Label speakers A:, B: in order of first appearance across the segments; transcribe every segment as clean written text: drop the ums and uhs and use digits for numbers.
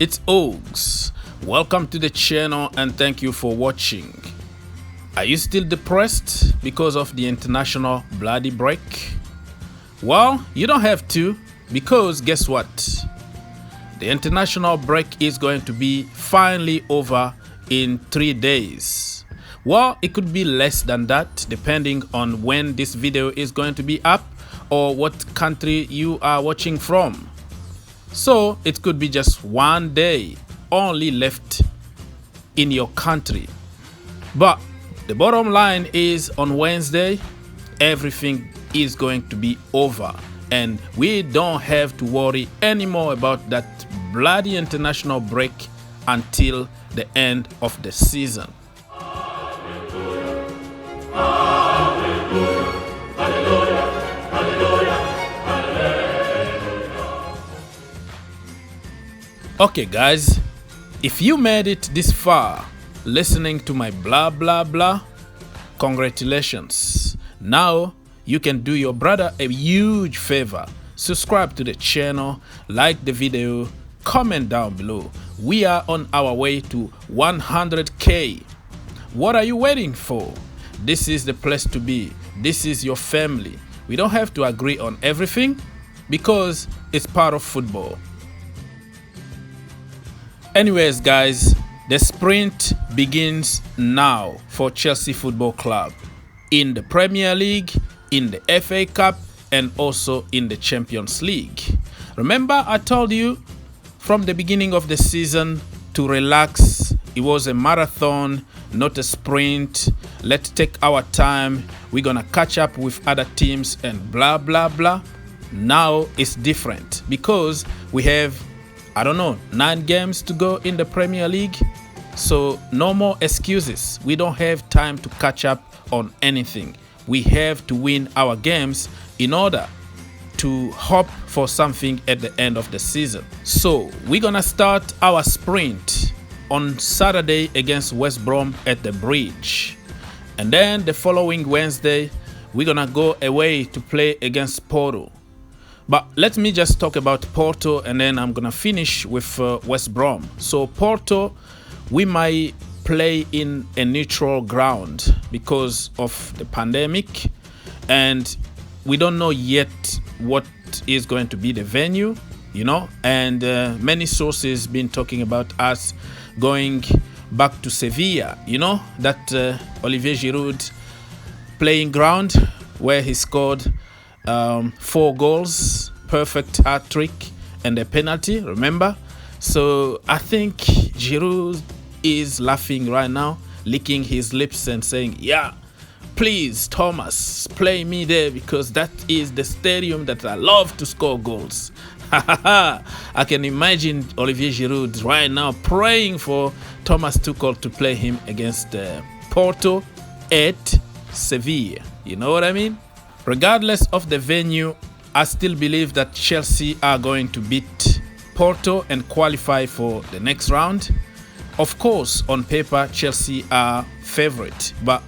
A: It's Ogs. Welcome to the channel and thank you for watching. Are you still depressed because of the international bloody break? Well, you don't have to, because guess what? The international break is going to be finally over in 3 days. Well, it could be less than that depending on when this video is going to be up or what country you are watching from. So it could be just 1 day only left in your country. But the bottom line is, on Wednesday, everything is going to be over. And we don't have to worry anymore about that bloody international break until the end of the season. Okay guys, if you made it this far listening to my blah blah blah, congratulations. Now you can do your brother a huge favor. Subscribe to the channel, like the video, comment down below. We are on our way to 100k. What are you waiting for? This is the place to be. This is your family. We don't have to agree on everything because it's part of football. Anyways guys, the sprint begins now for Chelsea Football Club in the Premier League, in the FA Cup, and also in the Champions League. Remember, I told you from the beginning of the season to relax. It was a marathon, not a sprint. Let's take our time. We're gonna catch up with other teams and blah blah blah. Now it's different because we have, I don't know, 9 games to go in the Premier League. So no more excuses. We don't have time to catch up on anything. We have to win our games in order to hope for something at the end of the season. So we're gonna start our sprint on Saturday against West Brom at the Bridge. And then the following Wednesday, we're gonna go away to play against Porto. But let me just talk about Porto and then I'm gonna finish with West Brom. So Porto, we might play in a neutral ground because of the pandemic, and we don't know yet what is going to be the venue, you know, and many sources been talking about us going back to Seville, you know, that Olivier Giroud playing ground where he scored 4 goals, perfect hat-trick and a penalty, remember? So I think Giroud is laughing right now, licking his lips and saying, yeah, please Thomas, play me there because that is the stadium that I love to score goals. I can imagine Olivier Giroud right now praying for Thomas Tuchel to play him against Porto at Seville. You know what I mean? Regardless of the venue, I still believe that Chelsea are going to beat Porto and qualify for the next round. Of course, on paper, Chelsea are favorite, but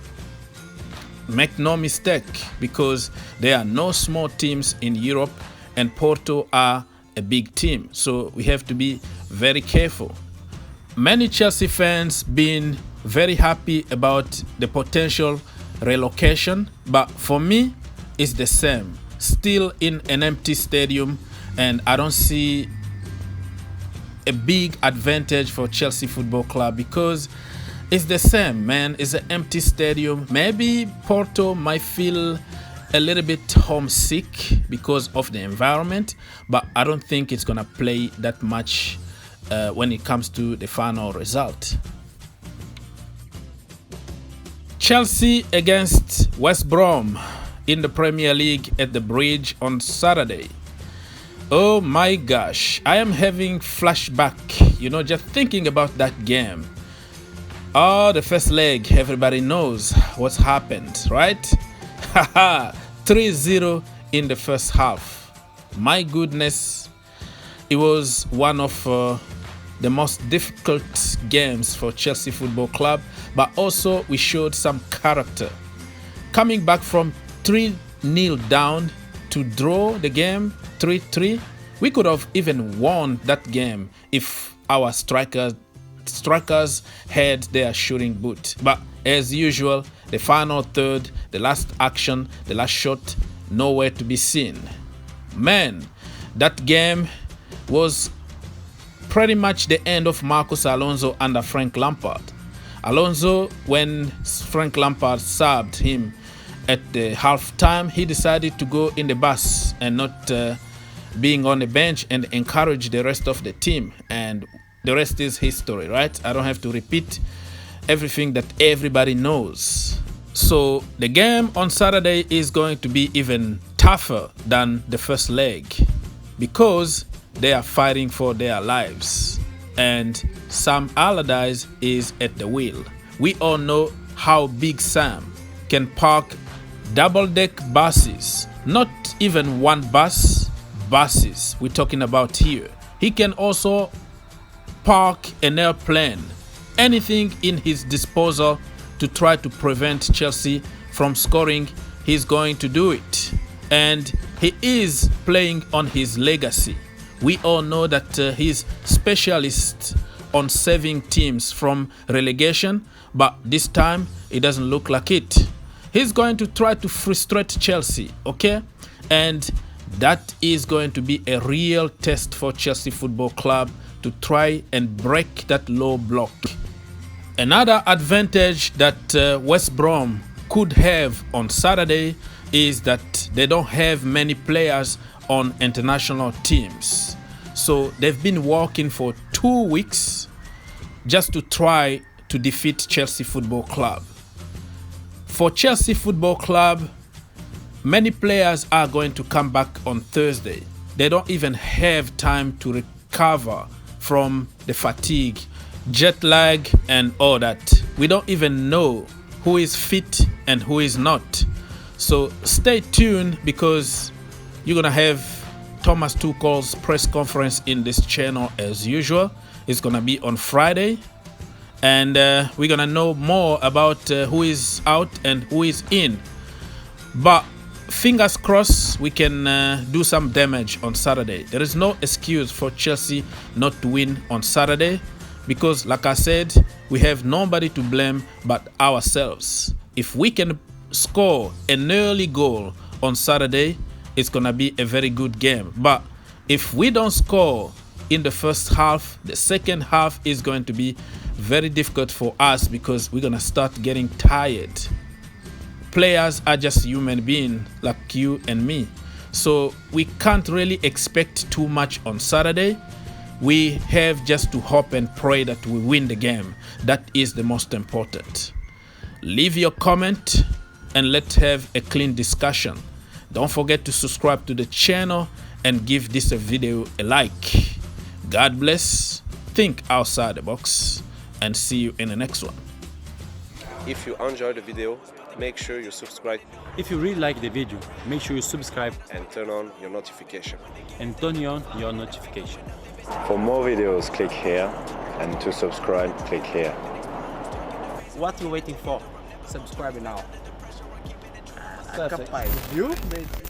A: make no mistake, because there are no small teams in Europe and Porto are a big team. So we have to be very careful. Many Chelsea fans been very happy about the potential relocation, but for me, it's the same. Still in an empty stadium, and I don't see a big advantage for Chelsea Football Club because it's the same, man. It's an empty stadium. Maybe Porto might feel a little bit homesick because of the environment, but I don't think it's gonna play that much when it comes to the final result. Chelsea against West Brom in the Premier League at the Bridge on Saturday. Oh my gosh, I am having flashback, you know, just thinking about that game. Oh, the first leg, everybody knows what's happened, right? Haha, 3-0 in the first half. My goodness, it was one of the most difficult games for Chelsea Football Club, but also we showed some character. Coming back from 3-0 down to draw the game 3-3. We could have even won that game if our strikers had their shooting boot. But as usual, the final third, the last action, the last shot, nowhere to be seen. Man, that game was pretty much the end of Marcos Alonso under Frank Lampard. Alonso, when Frank Lampard subbed him at the halftime, he decided to go in the bus and not being on the bench and encourage the rest of the team. And the rest is history, right? I don't have to repeat everything that everybody knows. So the game on Saturday is going to be even tougher than the first leg because they are fighting for their lives. And Sam Allardyce is at the wheel. We all know how Big Sam can park double-deck buses, not even one bus, buses we're talking about here. He can also park an airplane, anything in his disposal to try to prevent Chelsea from scoring. He's going to do it, and he is playing on his legacy. We all know that he's specialist on saving teams from relegation, but this time it doesn't look like it. He's going to try to frustrate Chelsea, okay? And that is going to be a real test for Chelsea Football Club to try and break that low block. Another advantage that West Brom could have on Saturday is that they don't have many players on international teams. So they've been working for 2 weeks just to try to defeat Chelsea Football Club. For Chelsea Football Club, many players are going to come back on Thursday. They don't even have time to recover from the fatigue, jet lag, and all that. We don't even know who is fit and who is not. So stay tuned because you're going to have Thomas Tuchel's press conference in this channel as usual. It's going to be on Friday. And we're going to know more about who is out and who is in. But fingers crossed we can do some damage on Saturday. There is no excuse for Chelsea not to win on Saturday because, like I said, we have nobody to blame but ourselves. If we can score an early goal on Saturday, it's going to be a very good game. But if we don't score in the first half, the second half is going to be very difficult for us because we're going to start getting tired. Players are just human beings like you and me. So we can't really expect too much on Saturday. We have just to hope and pray that we win the game. That is the most important. Leave your comment and let's have a clean discussion. Don't forget to subscribe to the channel and give this video a like. God bless, think outside the box, and see you in the next one.
B: If you enjoyed the video, make sure you subscribe
C: If you really like the video, make sure you subscribe
B: and turn on your notification.
C: and turn on your notification.
D: For more videos, click here, and to subscribe, click here.
E: What you waiting for? Subscribe now.
F: Perfect.
E: Capaz, viu?